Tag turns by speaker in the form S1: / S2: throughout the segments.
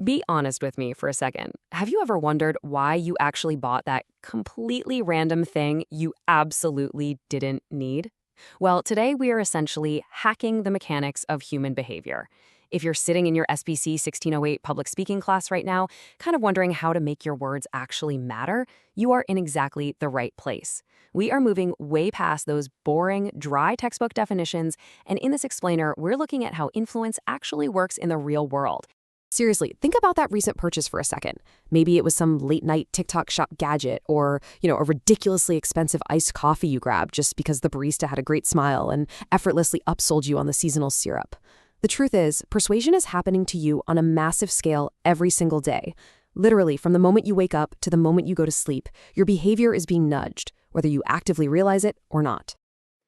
S1: Be honest with me for a second. Have you ever wondered why you actually bought that completely random thing you absolutely didn't need? Well, today we are essentially hacking the mechanics of human behavior. If you're sitting in your SBC 1608 public speaking class right now, kind of wondering how to make your words actually matter, you are in exactly the right place. We are moving way past those boring, dry textbook definitions, and in this explainer, we're looking at how influence actually works in the real world. Seriously, think about that recent purchase for a second. Maybe it was some late-night TikTok shop gadget or, a ridiculously expensive iced coffee you grabbed just because the barista had a great smile and effortlessly upsold you on the seasonal syrup. The truth is, persuasion is happening to you on a massive scale every single day. Literally, from the moment you wake up to the moment you go to sleep, your behavior is being nudged, whether you actively realize it or not.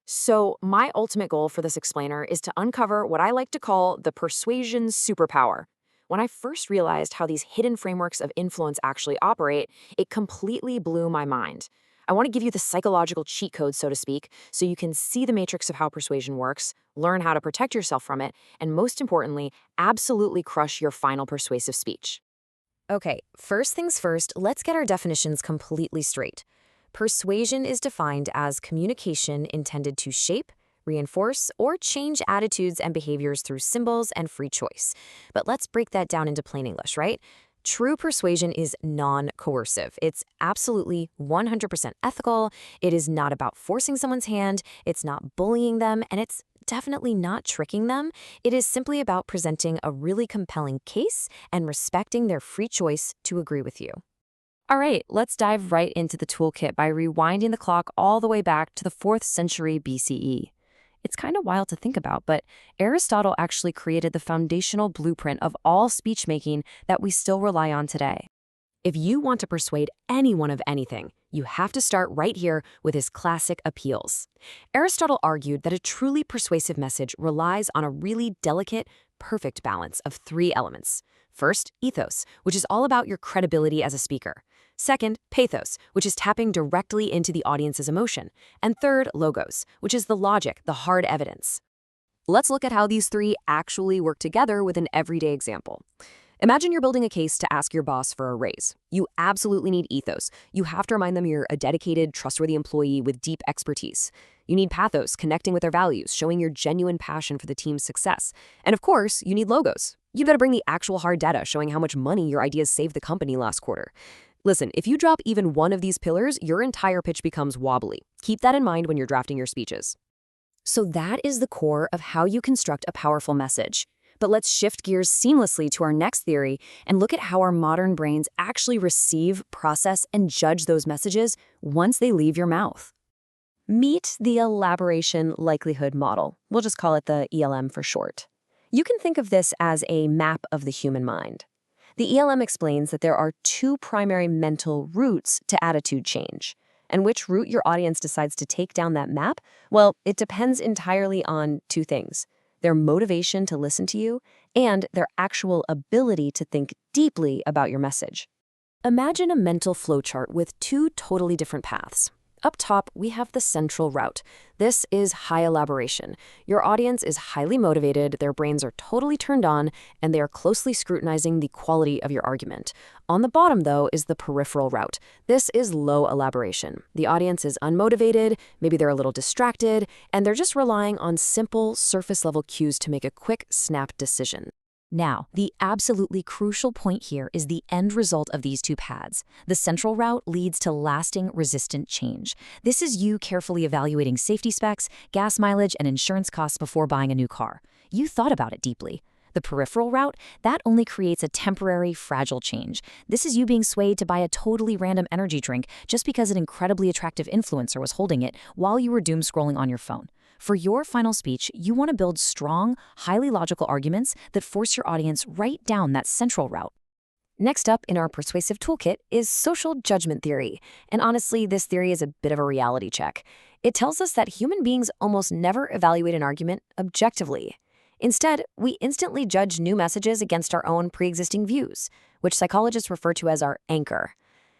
S1: So, my ultimate goal for this explainer is to uncover what I like to call the persuasion superpower. When I first realized how these hidden frameworks of influence actually operate, it completely blew my mind. I want to give you the psychological cheat code, so to speak, so you can see the matrix of how persuasion works, learn how to protect yourself from it, and most importantly, absolutely crush your final persuasive speech. Okay, first things first, let's get our definitions completely straight. Persuasion is defined as communication intended to shape, reinforce, or change attitudes and behaviors through symbols and free choice. But let's break that down into plain English, right? True persuasion is non-coercive. It's absolutely 100% ethical. It is not about forcing someone's hand. It's not bullying them, and it's definitely not tricking them. It is simply about presenting a really compelling case and respecting their free choice to agree with you. All right, let's dive right into the toolkit by rewinding the clock all the way back to the 4th century BCE. It's kind of wild to think about, but Aristotle actually created the foundational blueprint of all speech-making that we still rely on today. If you want to persuade anyone of anything, you have to start right here with his classic appeals. Aristotle argued that a truly persuasive message relies on a really delicate, perfect balance of 3 elements. First, ethos, which is all about your credibility as a speaker. Second, pathos, which is tapping directly into the audience's emotion. And third, logos, which is the logic, the hard evidence. Let's look at how these 3 actually work together with an everyday example. Imagine you're building a case to ask your boss for a raise. You absolutely need ethos. You have to remind them you're a dedicated, trustworthy employee with deep expertise. You need pathos, connecting with their values, showing your genuine passion for the team's success. And of course, you need logos. You better bring the actual hard data showing how much money your ideas saved the company last quarter. Listen, if you drop even one of these pillars, your entire pitch becomes wobbly. Keep that in mind when you're drafting your speeches. So that is the core of how you construct a powerful message. But let's shift gears seamlessly to our next theory and look at how our modern brains actually receive, process, and judge those messages once they leave your mouth. Meet the elaboration likelihood model. We'll just call it the ELM for short. You can think of this as a map of the human mind. The ELM explains that there are 2 primary mental routes to attitude change. And which route your audience decides to take down that map? Well, it depends entirely on 2 things: their motivation to listen to you and their actual ability to think deeply about your message. Imagine a mental flowchart with 2 totally different paths. Up top, we have the central route. This is high elaboration. Your audience is highly motivated, their brains are totally turned on, and they are closely scrutinizing the quality of your argument. On the bottom, though, is the peripheral route. This is low elaboration. The audience is unmotivated, maybe they're a little distracted, and they're just relying on simple, surface-level cues to make a quick, snap decision. Now, the absolutely crucial point here is the end result of these 2 paths. The central route leads to lasting, resistant change. This is you carefully evaluating safety specs, gas mileage, and insurance costs before buying a new car. You thought about it deeply. The peripheral route, that only creates a temporary, fragile change. This is you being swayed to buy a totally random energy drink just because an incredibly attractive influencer was holding it while you were doom scrolling on your phone. For your final speech, you want to build strong, highly logical arguments that force your audience right down that central route. Next up in our persuasive toolkit is social judgment theory. And honestly, this theory is a bit of a reality check. It tells us that human beings almost never evaluate an argument objectively. Instead, we instantly judge new messages against our own pre-existing views, which psychologists refer to as our anchor.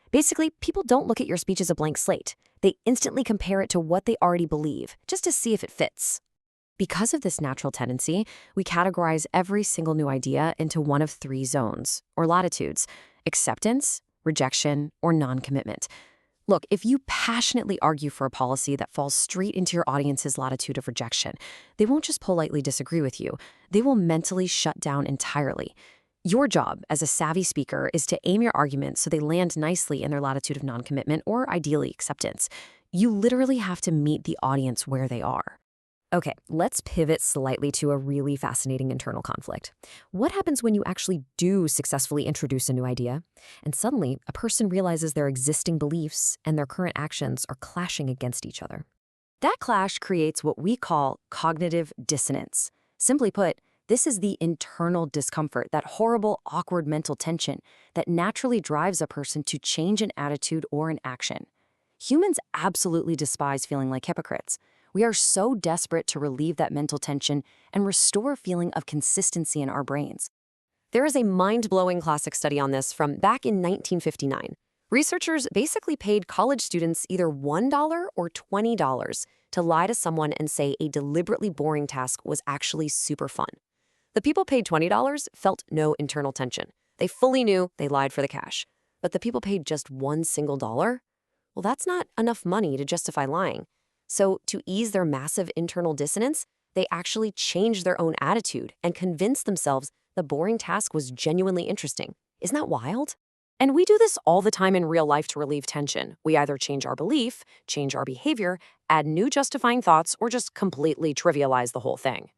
S1: Basically, people don't look at your speech as a blank slate. They instantly compare it to what they already believe, just to see if it fits. Because of this natural tendency, we categorize every single new idea into one of three zones, or latitudes: acceptance, rejection, or non-commitment. Look, if you passionately argue for a policy that falls straight into your audience's latitude of rejection, they won't just politely disagree with you, they will mentally shut down entirely. Your job as a savvy speaker is to aim your arguments so they land nicely in their latitude of non-commitment or ideally acceptance. You literally have to meet the audience where they are. Okay, let's pivot slightly to a really fascinating internal conflict. What happens when you actually do successfully introduce a new idea, and suddenly a person realizes their existing beliefs and their current actions are clashing against each other? That clash creates what we call cognitive dissonance. Simply put, this is the internal discomfort, that horrible, awkward mental tension that naturally drives a person to change an attitude or an action. Humans absolutely despise feeling like hypocrites. We are so desperate to relieve that mental tension and restore a feeling of consistency in our brains. There is a mind-blowing classic study on this from back in 1959. Researchers basically paid college students either $1 or $20 to lie to someone and say a deliberately boring task was actually super fun. The people paid $20 felt no internal tension. They fully knew they lied for the cash. But the people paid just one single dollar? Well, that's not enough money to justify lying. So to ease their massive internal dissonance, they actually changed their own attitude and convinced themselves the boring task was genuinely interesting. Isn't that wild? And we do this all the time in real life to relieve tension. We either change our belief, change our behavior, add new justifying thoughts, or just completely trivialize the whole thing.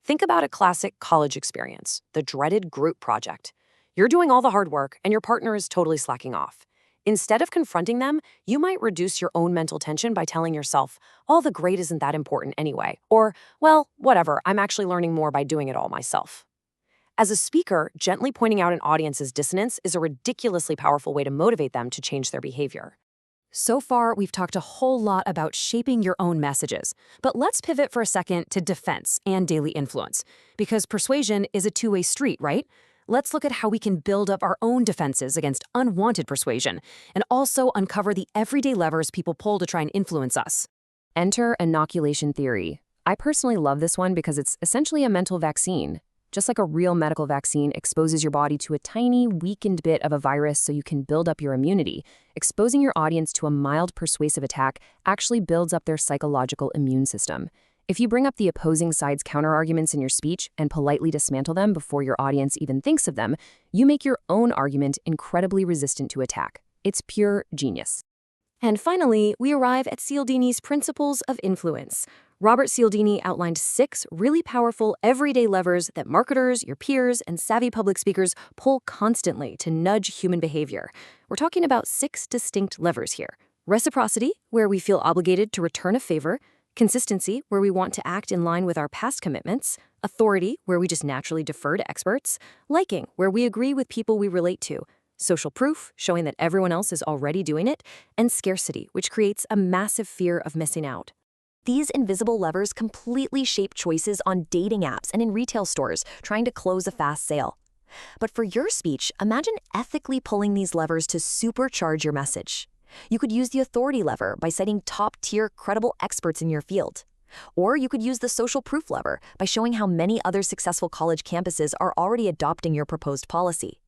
S1: Think about a classic college experience, the dreaded group project. You're doing all the hard work and your partner is totally slacking off. Instead of confronting them, you might reduce your own mental tension by telling yourself, "All the grade isn't that important anyway," or, "Well, whatever, I'm actually learning more by doing it all myself." As a speaker, gently pointing out an audience's dissonance is a ridiculously powerful way to motivate them to change their behavior. So far, we've talked a whole lot about shaping your own messages, but let's pivot for a second to defense and daily influence, because persuasion is a two-way street, right? Let's look at how we can build up our own defenses against unwanted persuasion and also uncover the everyday levers people pull to try and influence us. Enter inoculation theory. I personally love this one because it's essentially a mental vaccine. Just like a real medical vaccine exposes your body to a tiny, weakened bit of a virus so you can build up your immunity, exposing your audience to a mild persuasive attack actually builds up their psychological immune system. If you bring up the opposing side's counterarguments in your speech and politely dismantle them before your audience even thinks of them, you make your own argument incredibly resistant to attack. It's pure genius. And finally, we arrive at Cialdini's principles of influence. Robert Cialdini outlined 6 really powerful everyday levers that marketers, your peers, and savvy public speakers pull constantly to nudge human behavior. We're talking about 6 distinct levers here. Reciprocity, where we feel obligated to return a favor. Consistency, where we want to act in line with our past commitments. Authority, where we just naturally defer to experts. Liking, where we agree with people we relate to. Social proof, showing that everyone else is already doing it. And scarcity, which creates a massive fear of missing out. These invisible levers completely shape choices on dating apps and in retail stores trying to close a fast sale. But for your speech, imagine ethically pulling these levers to supercharge your message. You could use the authority lever by citing top-tier credible experts in your field. Or you could use the social proof lever by showing how many other successful college campuses are already adopting your proposed policy.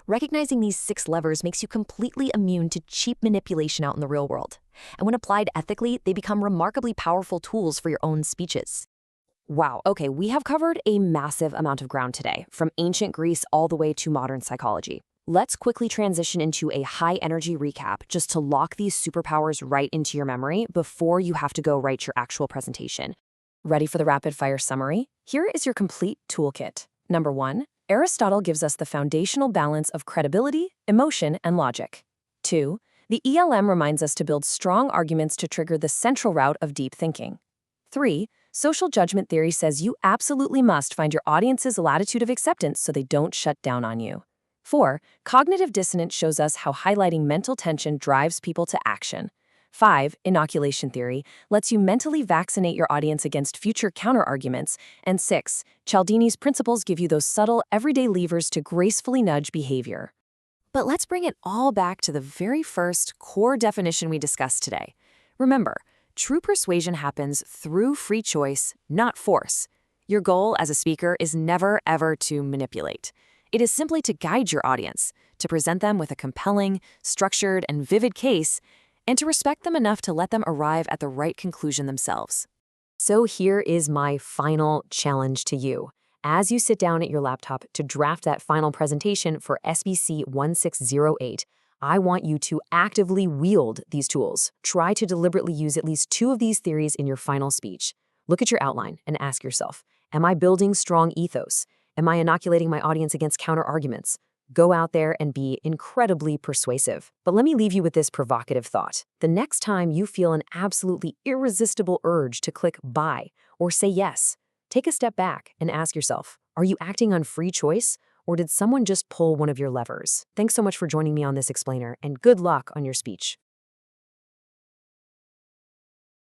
S1: Recognizing these 6 levers makes you completely immune to cheap manipulation out in the real world. And when applied ethically, they become remarkably powerful tools for your own speeches. Wow, okay, we have covered a massive amount of ground today, from ancient Greece all the way to modern psychology. Let's quickly transition into a high-energy recap just to lock these superpowers right into your memory before you have to go write your actual presentation. Ready for the rapid-fire summary? Here is your complete toolkit. Number 1, Aristotle gives us the foundational balance of credibility, emotion, and logic. 2, the ELM reminds us to build strong arguments to trigger the central route of deep thinking. 3, social judgment theory says you absolutely must find your audience's latitude of acceptance so they don't shut down on you. 4, cognitive dissonance shows us how highlighting mental tension drives people to action. 5, inoculation theory lets you mentally vaccinate your audience against future counterarguments. And 6, Cialdini's principles give you those subtle, everyday levers to gracefully nudge behavior. But let's bring it all back to the very first core definition we discussed today. Remember, True persuasion happens through free choice, not force. Your goal as a speaker is never, ever to manipulate. It is simply to guide your audience, to present them with a compelling, structured, and vivid case, and to respect them enough to let them arrive at the right conclusion themselves. So here is my final challenge to you. As you sit down at your laptop to draft that final presentation for SBC 1608, I want you to actively wield these tools. Try to deliberately use at least 2 of these theories in your final speech. Look at your outline and ask yourself, am I building strong ethos? Am I inoculating my audience against counter-arguments? Go out there and be incredibly persuasive. But let me leave you with this provocative thought. The next time you feel an absolutely irresistible urge to click buy or say yes, take a step back and ask yourself, are you acting on free choice, or did someone just pull one of your levers? Thanks so much for joining me on this explainer, and good luck on your speech.